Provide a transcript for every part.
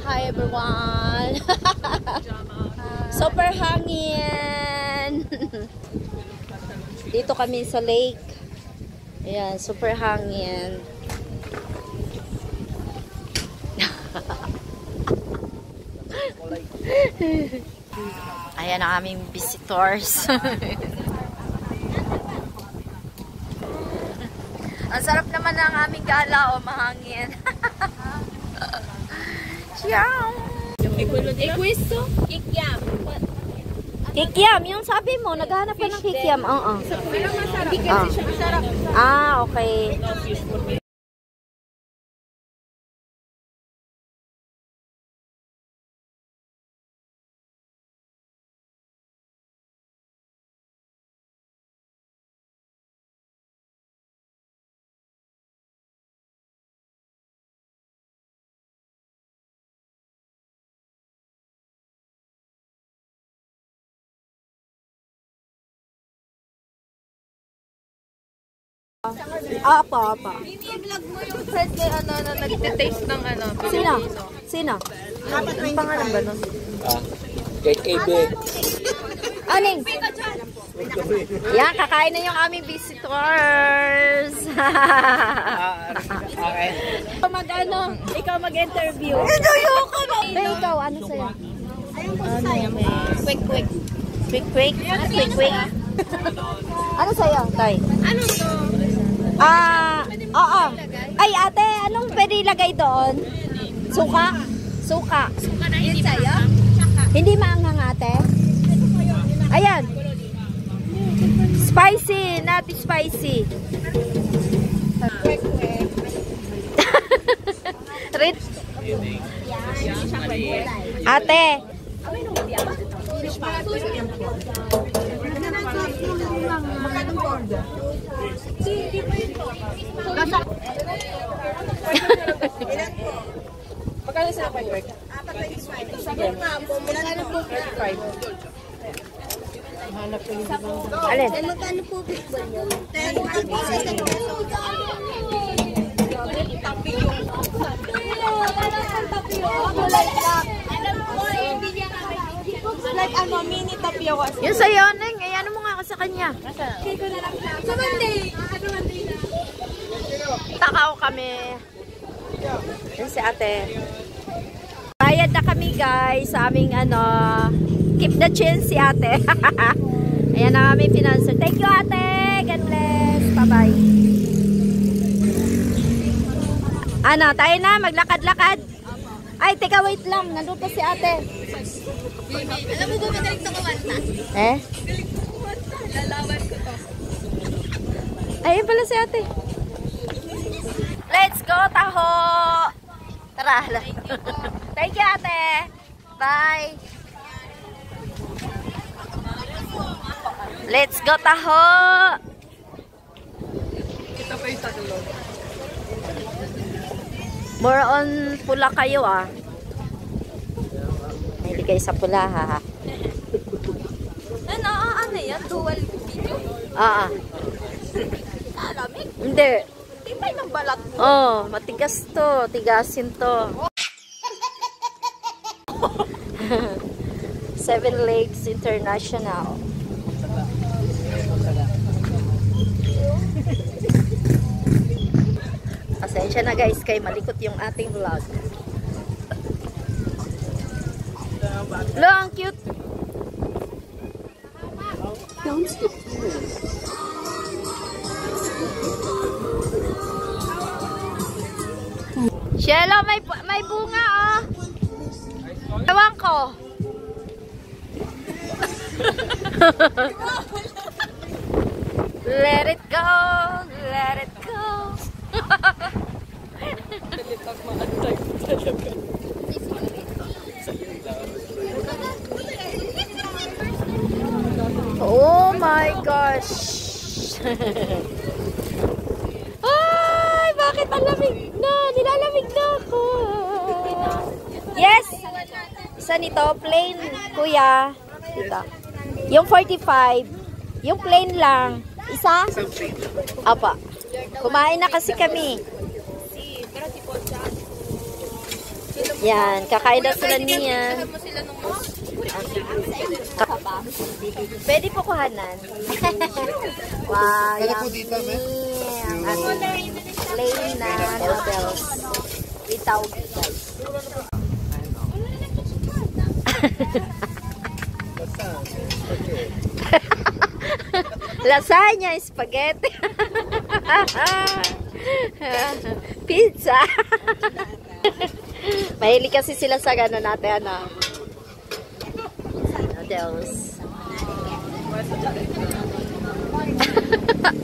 Hi everyone! Super hangin! Dito kami sa lake. Ayan, super hangin. Ayan ang aming visitors. Ang sarap naman ng aming gala, o mahangin. Ciao! E questo? Kikiam. Kikiam, yung sabi mo, naghahanap ka ng kikiam. Oo. Pero masarap. Hindi kasi siya masarap. Ah, okay. Apa. I-vlog mo yung friend ni nagte-taste ng Sino? Sino? Ang pangalan ba nun? Kay KB. Aning? Yan, kakain na yung aming visitors. Okay. Ikaw mag-interview. Ayoko na. Ikaw, ano sa'yo? Quick. Quick. Ano sa'yo, Tay? Ano to? Oo. Ay, ate, anong pwede ilagay doon? Suka? Suka. Suka na hindi sa'yo? Hindi maanghang, ate? Ayan. Spicy, not spicy. Ate. Magkano sila pa yung Alin? Magkano po pitball yun? like mini tapioca. Yung sa'yo, Neng. Ay, ano mo nga ako sa kanya? Kiko na lang siya. Sa Monday. Monday na. Takaw kami. Yun si ate. Bayad na kami, guys, sa aming keep the change si ate. Ayan ang aming financer. Thank you, ate. God bless. Bye-bye. Tayo na. Maglakad-lakad. Ay, teka, wait lang. Nandun pa si ate. Alam mo ba magaling ito kumanta? Eh? Galing ko kumanta. Lalawan ko to. Ayun pala si ate. Let's go, Taho! Tara. Thank you, ate. Bye. Let's go, Taho! Ito pa yung tatlo. More on pula kayo, ah. Hindi kayo sa pula, ha? Ano yan? Dual video? Alamig? Hindi. Tipay ng balat mo. Oh, matigas to. Tigasin to. Seven Lakes International. Pasensya na, guys, kay malikot yung ating vlog. Hello, ang cute. Shelo, may bunga, oh. Ewan ko. Let it go. Let it go. Oh my gosh. Ay, bakit malamig na? Nilalamig na ako. Yes. Isa nito, plain, kuya. Ito. Yung 45. Yung plain lang. Isa? Apa. Kumain na kasi kami. Pero tipo siya. Sino Yan, kakain daw sila niya. Mo sila nung Pwede po kuhanan. Wow, yummy. Ang plain na noodles. Without guys. Lasagna, spaghetti. Pizza. Mahilig kasi sila sa gano'n natin, ano. Noodles.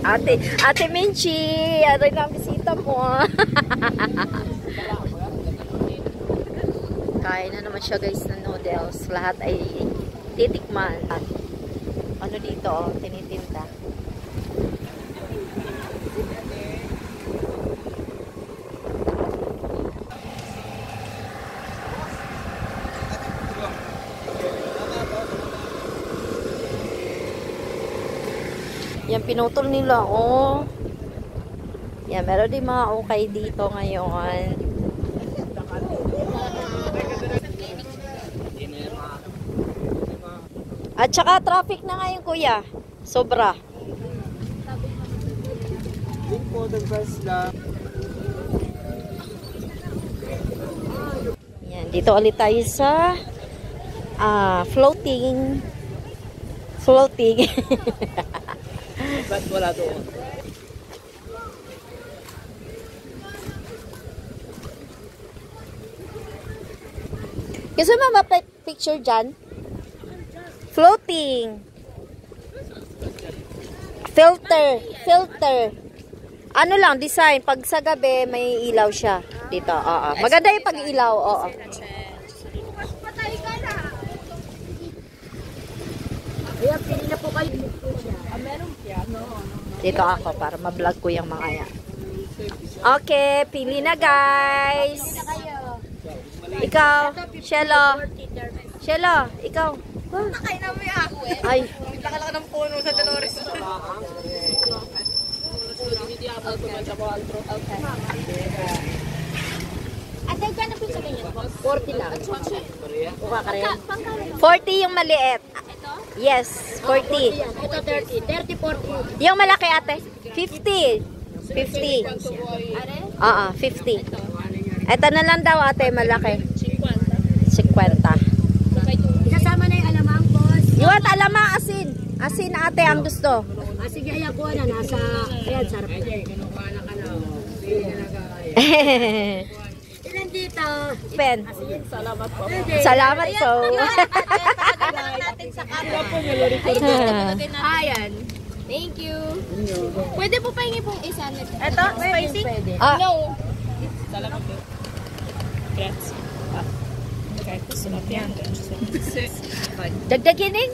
Ate Minchi, ano na ang bisita mo? Kain na naman siya guys ng noodles. Lahat ay titikman. Ano dito, oh, tinitinda. Yan, pinutol nila, oh. Yan, meron din mga okay dito ngayon. At saka traffic na ngayon, kuya. Sobra. Yan, dito ulit tayo sa floating. Ba't wala doon? Gusto mo ma-picture dyan? Floating. Filter. Ano lang, design. Pag sa gabi, may ilaw siya. Dito, oo. Maganda yung pag-ilaw, oo. Ayan, pili na po kayo. Dito ako para ma-vlog ko yung mga yan. Okay, pili na guys. Ikaw, Shelo, ikaw. Nakain na mo yung ako eh. Ay. Nakalaka ng puno sa Dolores. Ate, gano'n po sa ganyan? 40 lang. Kuha ka rin. 40 yung maliit. Ito? Yes, 40. Ito 30. 30, 40. Yung malaki ate, 50. 50. Are? Oo, 50. Ito na lang daw ate, malaki. 50. Kasama na yung alamang, boss. You want alamang asin? Asin ate ang gusto. Sige, ayan ko na. Nasa, ayan, sarap na. Ilan dito? Pen. Salamat po. Salamat po. natin sa kanya. Ayan. Thank you. Pwede po pahingi pong isa. Ito, spicy? Ah, No. Salamat po. Grazie. Okay, questo lo pianto. dagdagining?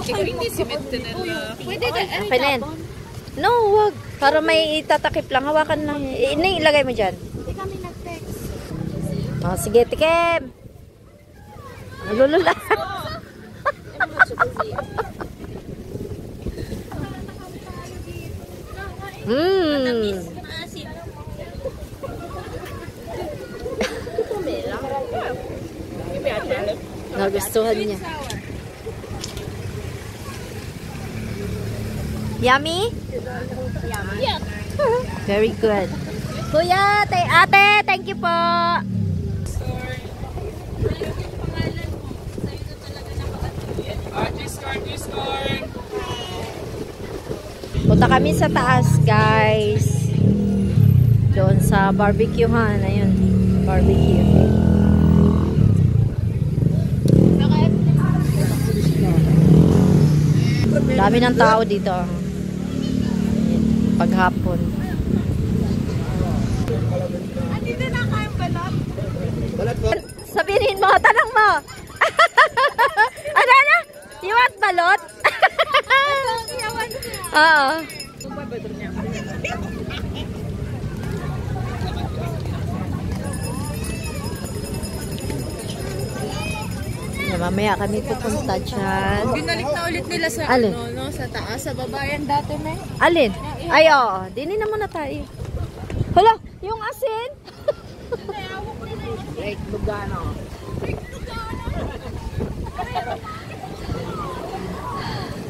Quindi si mette nel... Pwede ka. Okay na yan. No, wag. Para may itatakip lang. Hawakan lang. Ilagay mo dyan. Hindi kami nag-text. Oh, sige, tikim. Lulula. Nagustuhan niya. Yummy? Yeah. Very good. Kuya, ate, thank you po. Discord. Punta kami sa taas, guys. Doon sa barbecuehan. Ayun, barbecue. Dami ng tao dito. Paghapon. Andito na kayong balot. Sabihin mo, tanong mo. Ano na? You want balot? Oo. Mamaya kami pupunta dyan. Binalik na ulit nila sa Alin? ano, no, sa taas, sa babayan dati na. Alin? Ay, oo. Dinin na muna tayo. Hala, yung asin. Fake Lugano.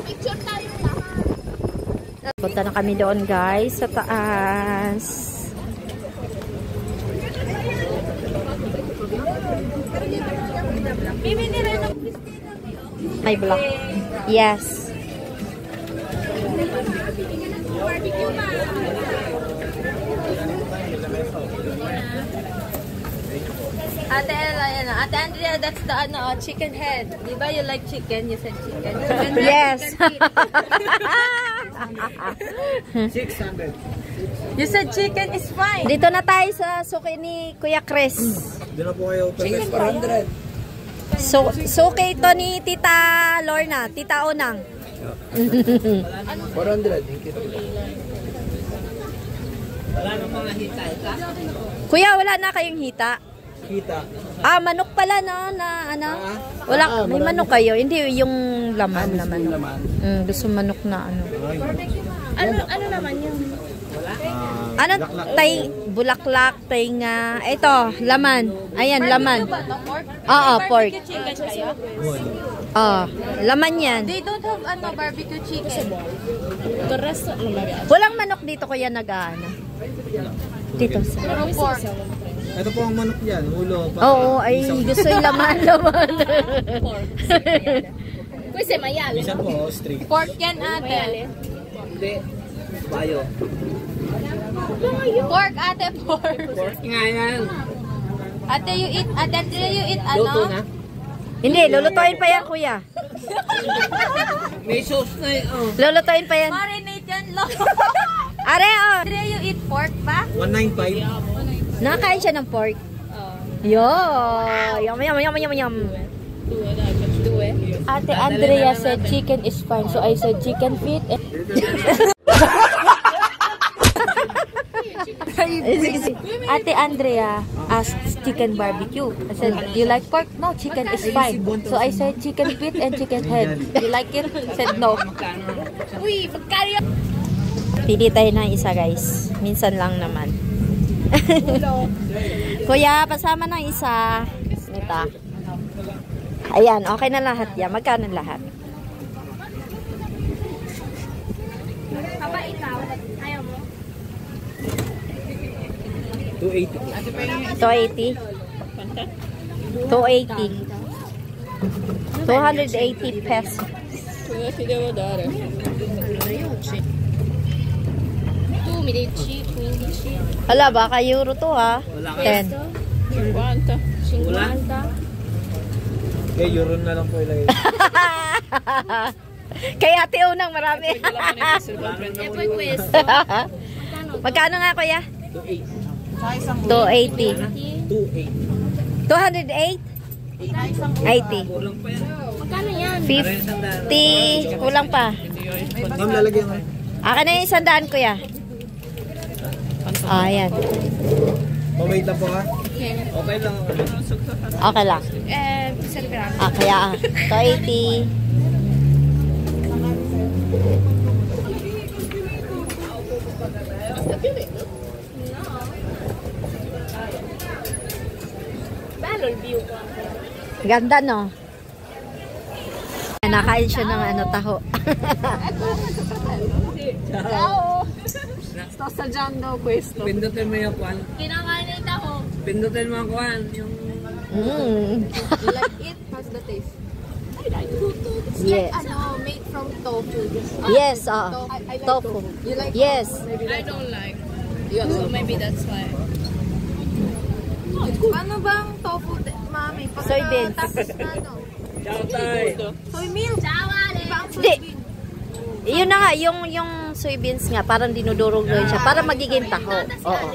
Picture tayo lahat. Punta na kami doon guys, sa taas. May block. Yes. Ate, Ate Andrea, that's the chicken head. Di ba you like chicken? You said chicken. Yes. 600. You said chicken is fine. Dito na tayo sa suki ni Kuya Chris. Doon na po kayo. 400. Suki ito ni Tita Lorna, Tita Onang. 400. Wala na mga hita. Kuya, wala na kayong hita? Hita. Manok pala no, na ano? Wala, may manok kayo. Hindi yung laman na manok. Gusto manok na ano. Ano naman yun? Ano? Bulaklak, tinga. Ito, laman. Ayan, laman. Oo, pork. Laman yan. They don't have barbecue chicken. Walang manok dito kuya nag-ano. Dito sa. Pork. Ito po ang manok dyan. Ulo. Oo, ay gusto yung laman. Kasi mayali. Isa po, street. Pork yan ate. Hindi. Bayo. Pork ate, pork. Pork nga yan. Ate, you eat, you eat Luto na. Hindi, lulutuin pa yan kuya. May sauce na eh. Oh. Lulutuin pa yan. Marinate yan lang. Are, oh. Ate, you eat pork pa? 195. Nakakain siya ng pork. Yo, yum, yum, yum, yum, yum. Ate Andrea said chicken is fine, so I said chicken feet. Ate Andrea asked chicken barbecue. I said, you like pork? No, chicken is fine. So I said chicken feet and chicken head. You like it? Said no. Uy, pagkari. Pili tayo ng isa guys. Minsan lang naman. Kuya, pasama ng isa. Ito. Ayan, okay na lahat yan. Magkano lahat? Papa, ikaw. Ayaw mo? 280. 280? 280. 280 pesos. Hala, baka euro to ha. 10. 50. Okay, euro na lang po ilagay. Kaya ate unang marami. Magkano nga kuya? 280. 208? 80. Magkano yan? 50. Kulang pa. Ma'am, lalagyan ko. Akin na yung 100 kuya. Ayan. Wait lang po ha. Okay lang. Okay lang. Kaya 280. Ganda no? Nakain siya ng taho. Ciao. Sto assaggiando questo. Pindutin mo yung kwan. Kinakain na ako. Pindutin mo yung kwan. Yung... You like it? How's the taste? I like it. It's Yes. like made from tofu. Yes, I like tofu. You like Yes. I don't like. So maybe that's why. Ano bang tofu, mami? Soybeans. Tapos na ano? Ciao, tay. Soy milk. Chawale. Hindi. Yun na nga, yung soybeans nga, parang dinudurog doon siya, para magiging taho. Oo.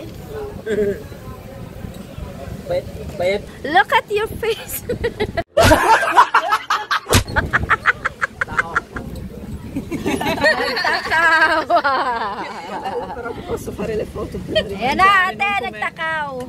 Bayat. Look at your face. Nagtakaw. Ayan na, ate, nagtakaw.